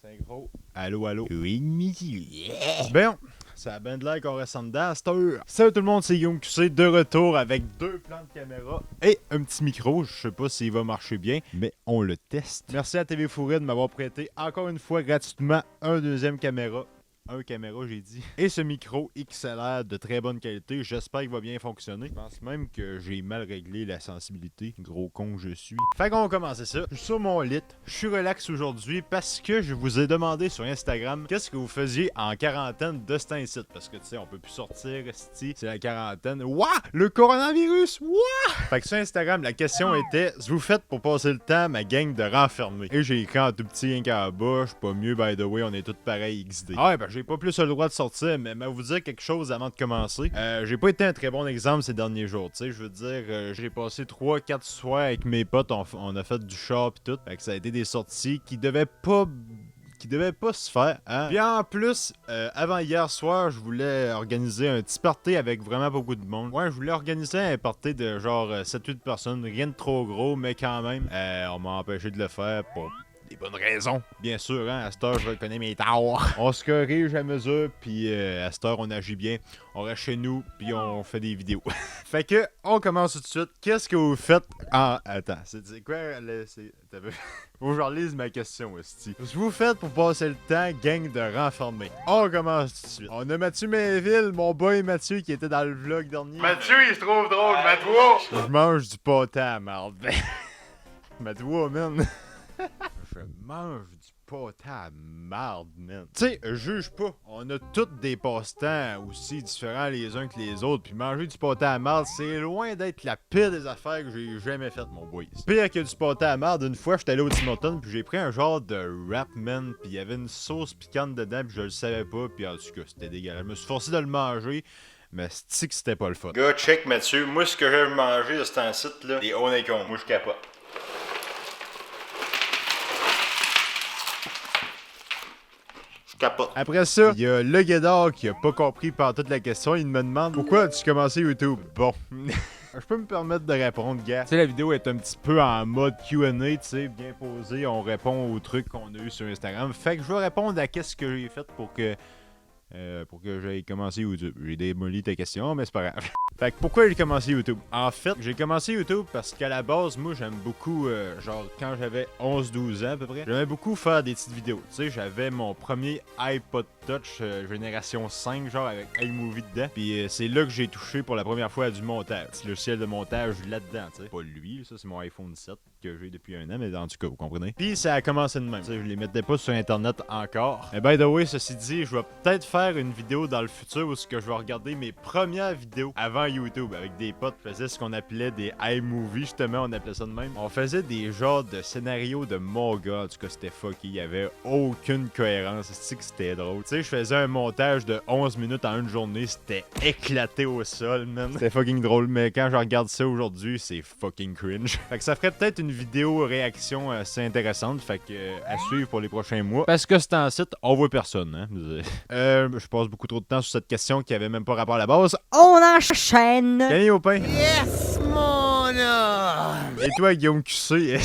C'est un gros allô, allô. Oui, Mickey. Bon, ça a bien de l'air qu'on reste en dedans à cette heure. Salut tout le monde, c'est Guillaume QC de retour avec deux plans de caméra et un petit micro. Je sais pas s'il va marcher bien, mais on le teste. Merci à TV Fourré de m'avoir prêté encore une fois gratuitement un deuxième caméra. Un caméra, j'ai dit. Et ce micro XLR de très bonne qualité, j'espère qu'il va bien fonctionner. Je pense même que j'ai mal réglé la sensibilité. Gros con que je suis. Fait qu'on va commencer ça. Je suis sur mon lit. Je suis relax aujourd'hui parce que je vous ai demandé sur Instagram qu'est-ce que vous faisiez en quarantaine de cet incite. Parce que tu sais, on peut plus sortir, c'est la quarantaine. Ouah! Le coronavirus! Ouah! Fait que sur Instagram, la question était ce que vous faites pour passer le temps, ma gang de renfermer. Et j'ai écrit en tout petit rien qu'à la bouche. Pas mieux, by the way, on est tous pareils XD. Ah ouais, ben j'ai pas plus le droit de sortir, mais vous dire quelque chose avant de commencer. J'ai pas été un très bon exemple ces derniers jours, tu sais, je veux dire, j'ai passé 3-4 soirs avec mes potes, on a fait du char pis tout, fait que ça a été des sorties qui devaient pas se faire, hein. Puis en plus, avant hier soir, je voulais organiser un petit party avec vraiment beaucoup de monde. Ouais, je voulais organiser un party de genre 7-8 personnes, rien de trop gros, mais quand même, on m'a empêché de le faire pour des bonnes raisons. Bien sûr, hein, à cette heure, je reconnais mes torts. On se corrige à mesure, puis à cette heure, on agit bien. On reste chez nous, puis on fait des vidéos. Fait que, on commence tout de suite. Qu'est-ce que vous faites en... Attends, c'est quoi? Faut que je relise ma question, aussi. Qu'est-ce que vous faites pour passer le temps, gang de renfermer? On commence tout de suite. On a Mathieu Mainville, mon boy Mathieu, qui était dans le vlog dernier. Mathieu, il se trouve drôle, Mathieu! Je mange du pâté à marde. Mathieu, man. Je mange du pâté à marde, man. Tu sais, juge pas. On a tous des passe-temps aussi différents les uns que les autres. Puis manger du pâté à marde, c'est loin d'être la pire des affaires que j'ai jamais faites, mon boy. Pire que du pâté à marde, une fois, j'étais allé au Tim Hortons, puis j'ai pris un genre de wrap, man. Puis il y avait une sauce piquante dedans, puis je le savais pas. Puis en tout cas, c'était dégueulasse. Je me suis forcé de le manger. Mais c'est que c'était pas le fun. Gars, check Mathieu. Moi, ce que j'aime manger de cet site là, des honnêtes. Moi, je capote. Capote. Après ça, il y a le Guédard qui a pas compris par toute la question. Il me demande pourquoi as-tu commencé YouTube? Bon. Je peux me permettre de répondre, gars. Tu sais, la vidéo est un petit peu en mode Q&A, tu sais, bien posé. On répond aux trucs qu'on a eu sur Instagram. Fait que je vais répondre à qu'est-ce que j'ai fait pour que j'aille commencer YouTube. J'ai démoli ta question, mais c'est pas grave. Fait que pourquoi j'ai commencé YouTube? En fait, j'ai commencé YouTube parce qu'à la base, moi, j'aime beaucoup, genre, quand j'avais 11-12 ans à peu près, j'aimais beaucoup faire des petites vidéos. Tu sais, j'avais mon premier iPod Touch génération 5, genre, avec iMovie dedans. Puis c'est là que j'ai touché pour la première fois à du montage. C'est le ciel de montage là-dedans, tu sais. Pas lui, ça, c'est mon iPhone 7 que j'ai depuis un an, mais en tout cas, vous comprenez. Puis ça a commencé de même. Tu sais, je les mettais pas sur Internet encore. Mais by the way, ceci dit, je vais peut-être faire une vidéo dans le futur où je vais regarder mes premières vidéos avant YouTube avec des potes. On faisait ce qu'on appelait des iMovie, justement, on appelait ça de même. On faisait des genres de scénarios de mon gars. En tout cas, c'était fucky. Il y avait aucune cohérence. C'est que c'était drôle. Tu sais, je faisais un montage de 11 minutes en une journée. C'était éclaté au sol, man. C'était fucking drôle. Mais quand je regarde ça aujourd'hui, c'est fucking cringe. Fait que ça ferait peut-être une vidéo réaction assez intéressante. Fait que à suivre pour les prochains mois. Parce que c'est un site, on voit personne, hein. Je passe beaucoup trop de temps sur cette question qui avait même pas rapport à la base. On enchaîne! Camille au pain. Yes, mon homme! Et toi, Guillaume QC?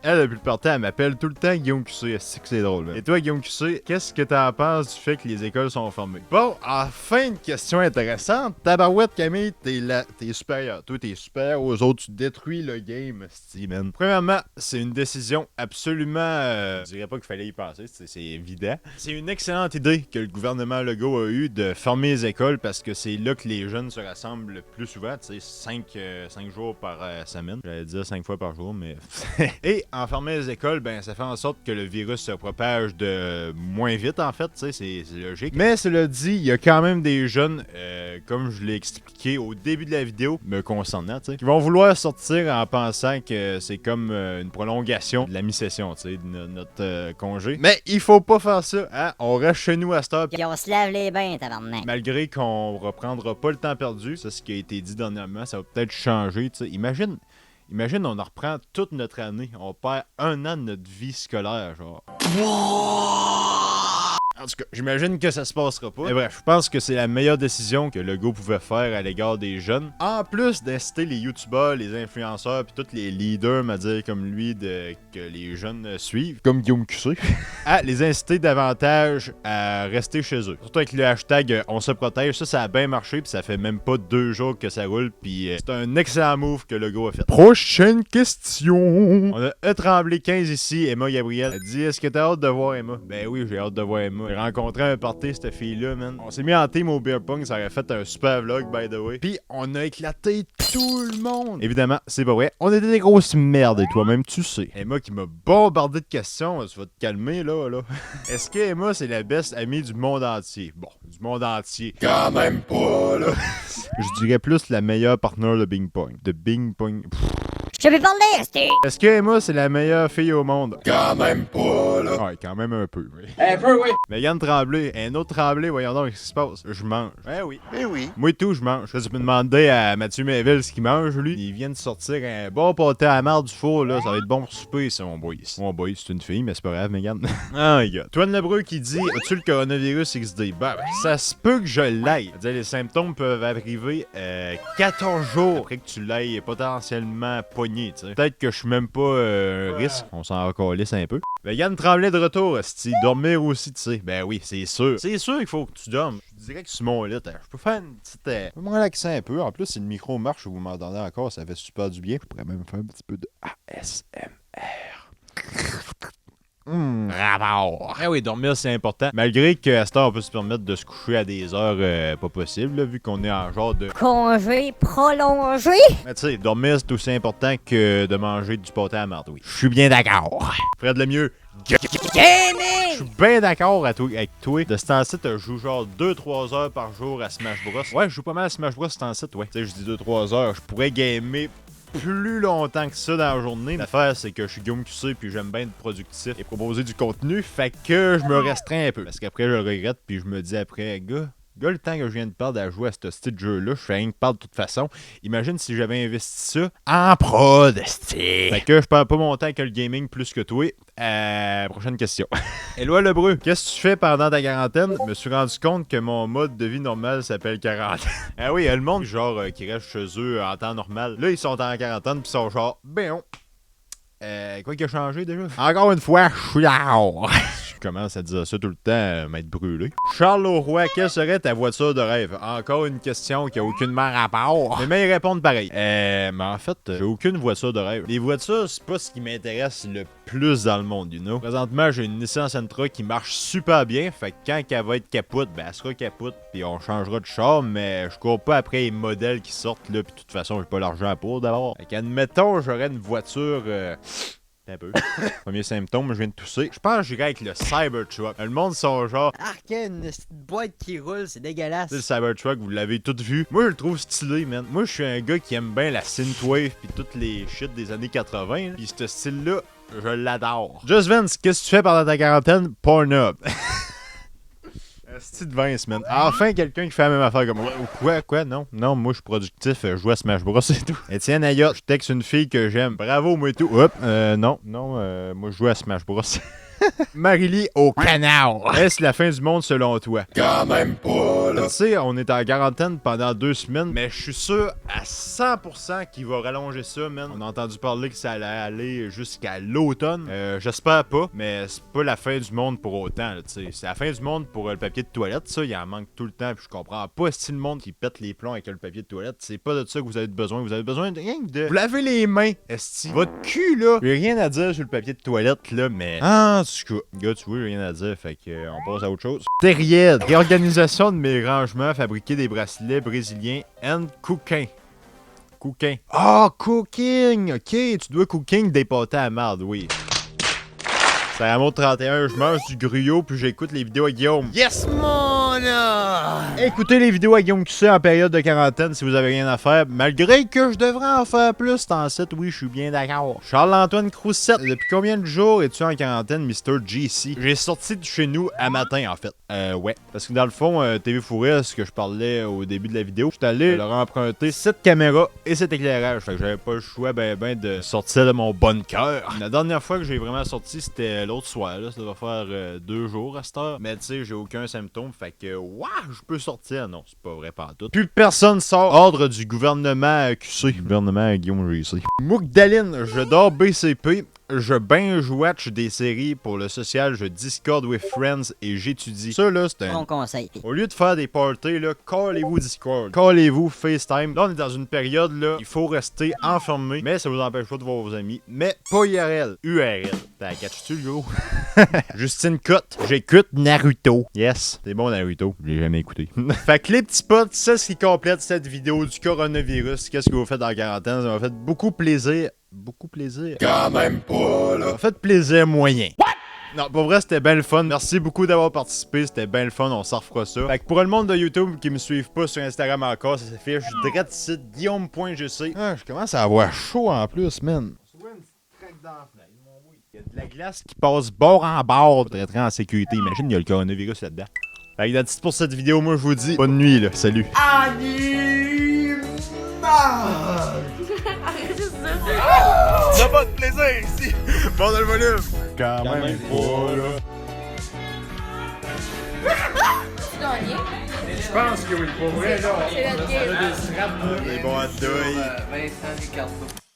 Elle, depuis le parti, elle m'appelle tout le temps Guillaume QC. C'est que c'est drôle, man. Et toi, Guillaume QC, qu'est-ce que t'en penses du fait que les écoles sont fermées? Bon, enfin, une question intéressante. Tabarouette, Camille, t'es supérieur. Toi, t'es supérieur aux autres. Tu détruis le game, Steven. Premièrement, c'est une décision absolument... je dirais pas qu'il fallait y penser, c'est évident. C'est une excellente idée que le gouvernement Legault a eu de fermer les écoles parce que c'est là que les jeunes se rassemblent le plus souvent. Tu sais, 5 jours par semaine. J'allais dire 5 fois par jour, mais... Et en fermant les écoles, ben ça fait en sorte que le virus se propage de moins vite, en fait, tu sais, c'est logique. Mais cela dit, il y a quand même des jeunes, comme je l'ai expliqué au début de la vidéo, me concernant, tu sais, qui vont vouloir sortir en pensant que c'est comme une prolongation de la mi-session, tu sais, de notre congé. Mais il faut pas faire ça, hein, on reste chez nous à cette heure. Puis on se lave les bains, tabarnak. Malgré qu'on reprendra pas le temps perdu, c'est ce qui a été dit dernièrement, ça va peut-être changer, tu sais, Imagine, on en reprend toute notre année. On perd un an de notre vie scolaire, genre. En tout cas, j'imagine que ça se passera pas. Mais bref, je pense que c'est la meilleure décision que le gars pouvait faire à l'égard des jeunes. En plus d'inciter les youtubeurs, les influenceurs, puis tous les leaders, à dire comme lui, que les jeunes suivent, comme Guillaume QC, à les inciter davantage à rester chez eux. Surtout avec le hashtag on se protège, ça a bien marché, puis ça fait même pas 2 jours que ça roule, puis c'est un excellent move que le gars a fait. Prochaine question. On a E Tremblay 15 ici, Emma Gabriel. Elle dit, est-ce que t'as hâte de voir Emma? Ben oui, j'ai hâte de voir Emma. J'ai rencontré un party, cette fille-là, man. On s'est mis en team au beer pong, ça aurait fait un super vlog, by the way. Puis on a éclaté tout le monde. Évidemment, c'est pas vrai. On était des grosses merdes, et toi-même, tu sais. Emma qui m'a bombardé de questions, tu vas te calmer, là. Est-ce que Emma, c'est la best amie du monde entier? Bon, du monde entier. Quand même pas, là. Je dirais plus la meilleure partenaire de Bing Pong. De Bing Pong. Je vais parler, Esti! Est-ce que Emma, c'est la meilleure fille au monde? Quand même pas, là. Ouais, quand même un peu, oui. Un peu, oui. Megan Tremblay, un autre Tremblay, voyons donc, qu'est-ce qui se passe? Je mange. Eh oui. Eh oui. Moi et tout, je mange. Je peux demander à Mathieu Méville ce qu'il mange, lui. Il vient de sortir un bon pâté à la marde du four, là. Ça va être bon pour souper, c'est mon boy. Mon boy, c'est une fille, mais c'est pas grave, Megan. Ah, les gars. Toine Lebreu qui dit, as-tu le coronavirus XD? Ben, ça se peut que je l'aille. C'est-à-dire, les symptômes peuvent arriver 14 jours après que tu l'aies potentiellement pogné, tu sais. Peut-être que je suis même pas un risque. On s'en calisse un peu. Megan Tremblay de retour, si dormir aussi, tu sais. Ben oui, c'est sûr. C'est sûr qu'il faut que tu dormes. Je dirais que sur mon lit, je peux faire une petite. Je peux me relaxer un peu. En plus, si le micro marche ou vous m'entendez encore, ça fait super du bien. Je pourrais même faire un petit peu de ASMR. Rapport. Eh oui, dormir c'est important. Malgré qu'à cette heure, on peut se permettre de se coucher à des heures pas possibles, là, vu qu'on est en genre de Congé prolongé? Mais tu sais, dormir c'est aussi important que de manger du pâté à la marde, oui. Je suis bien d'accord. Fred Lemieux. Je suis bien d'accord avec toi. De ce temps-ci, tu joues genre 2-3 heures par jour à Smash Bros. Ouais, je joue pas mal à Smash Bros ce temps-ci, ouais. Tu sais, je dis 2-3 heures. Je pourrais gamer plus longtemps que ça dans la journée. L'affaire, c'est que je suis Guillaume QC puis j'aime bien être productif et proposer du contenu. Fait que je me restreins un peu. Parce qu'après, je le regrette puis je me dis après, gars, le temps que je viens de perdre à jouer à ce style de jeu-là, je fais rien que perdre de toute façon. Imagine si j'avais investi ça en prod, c'ti. Fait que je perds pas mon temps avec le gaming plus que toi. Prochaine question. Éloi Lebreu, qu'est-ce que tu fais pendant ta quarantaine? Je me suis rendu compte que mon mode de vie normal s'appelle quarantaine. Ah oui, le monde genre qui reste chez eux en temps normal. Là, ils sont en quarantaine pis ils sont genre, ben quoi qui a changé déjà? Encore une fois, je suis là. Je commence à dire ça tout le temps, m'être brûlé. Charles Auroy, quelle serait ta voiture de rêve? Encore une question qui a aucunement rapport. Mais ils répondent pareil. Mais en fait, j'ai aucune voiture de rêve. Les voitures, c'est pas ce qui m'intéresse le plus dans le monde, you know. Présentement, j'ai une Nissan Sentra qui marche super bien. Fait que quand elle va être capote, ben elle sera capote. Puis on changera de char, mais je cours pas après les modèles qui sortent là. Puis de toute façon, j'ai pas l'argent pour d'abord. Fait qu'admettons, j'aurais une voiture. Un peu. Premier symptôme, je viens de tousser. Je pense que j'irais avec le Cybertruck. Le monde sont genre. Ah, une petite boîte qui roule, c'est dégueulasse. Le Cybertruck, vous l'avez tous vu. Moi, je le trouve stylé, man. Moi, je suis un gars qui aime bien la synthwave pis toutes les shit des années 80. Pis ce style-là, je l'adore. Just Vince, qu'est-ce que tu fais pendant ta quarantaine? Pornhub. Style de Vince, man. Enfin, quelqu'un qui fait la même affaire comme moi. Quoi? Non, moi, je suis productif. Je joue à Smash Bros. Et tout. Etienne Ayotte, je texte une fille que j'aime. Bravo, moi et tout. Hop, non, moi, je joue à Smash Bros. Marily au canard. Est-ce la fin du monde selon toi? Quand même pas, là. Tu sais, on est en quarantaine pendant 2 semaines, mais je suis sûr à 100% qu'il va rallonger ça, man. On a entendu parler que ça allait aller jusqu'à l'automne. J'espère pas, mais c'est pas la fin du monde pour autant, tu sais. C'est la fin du monde pour le papier de toilette, ça. Il en manque tout le temps, puis je comprends pas si le monde qui pète les plombs avec le papier de toilette. C'est pas de ça que vous avez besoin. Vous avez besoin de rien que de vous lavez les mains, esti. Votre cul, là. J'ai rien à dire sur le papier de toilette, là, mais en tout cas, gars, tu vois, j'ai rien à dire, fait que on passe à autre chose. Terriette, réorganisation de mes rangements, fabriquer des bracelets brésiliens and cooking. Cooking. Ah, cooking! Ok, tu dois cooking des pâtés à marde, oui. C'est à mot 31, je mange du gruyot puis j'écoute les vidéos à Guillaume. Yes, mon Écoutez les vidéos à Guillaume QC en période de quarantaine si vous avez rien à faire, malgré que je devrais en faire plus dans cette, oui, je suis bien d'accord. Charles-Antoine Croussette, depuis combien de jours es-tu en quarantaine, Mr. GC? J'ai sorti de chez nous à matin, en fait. Ouais. Parce que dans le fond, TV Fourré, ce que je parlais au début de la vidéo, j'étais allé leur emprunter cette caméra et cet éclairage. Fait que j'avais pas le choix de sortir de mon bon cœur. La dernière fois que j'ai vraiment sorti, c'était l'autre soir, là. Ça doit faire 2 jours à cette heure. Mais tu sais, j'ai aucun symptôme. Fait que, waouh, je peux sortir. Non, c'est pas vrai pantoute. Plus personne sort. Ordre du gouvernement QC. Gouvernement Guillaume GC. Moukdaline, je dors BCP. Je binge-watch des séries pour le social, je Discord with friends et j'étudie. Ça, là, c'est un... Bon conseil. Au lieu de faire des parties, là, callez-vous Discord. Callez-vous FaceTime. Là, on est dans une période, là, il faut rester enfermé, mais ça vous empêche pas de voir vos amis. Mais pas IRL, URL. T'as catch-tu, le gros? Justine Cotte, j'écoute Naruto. Yes, c'est bon Naruto, je l'ai jamais écouté. Fait que les petits potes, c'est ce qui complète cette vidéo du coronavirus. Qu'est-ce que vous faites dans la quarantaine? Ça m'a fait beaucoup plaisir. Beaucoup plaisir. Quand même pas, là. Ça m'a fait plaisir moyen. What? Non, pour vrai, c'était bien le fun. Merci beaucoup d'avoir participé. C'était bien le fun. On s'en refera ça. Fait que pour le monde de YouTube qui me suivent pas sur Instagram encore, ça s'affiche direct ici, guillaume.gc. Ah, je commence à avoir chaud en plus, man. On se voit une petite craque dans la fenêtre, mon boy. Il y a de la glace qui passe bord en bord. Très en sécurité. Imagine, il y a le coronavirus là-dedans. Fait que that's pour cette vidéo. Moi, je vous dis bonne nuit, là. Salut. T'as pas de plaisir ici. Bon dans le volume. Quand même pas, là. Je pense que oui, pour vrai, là. C'est la game. Des bons hot dogs. Vincent Ricardo.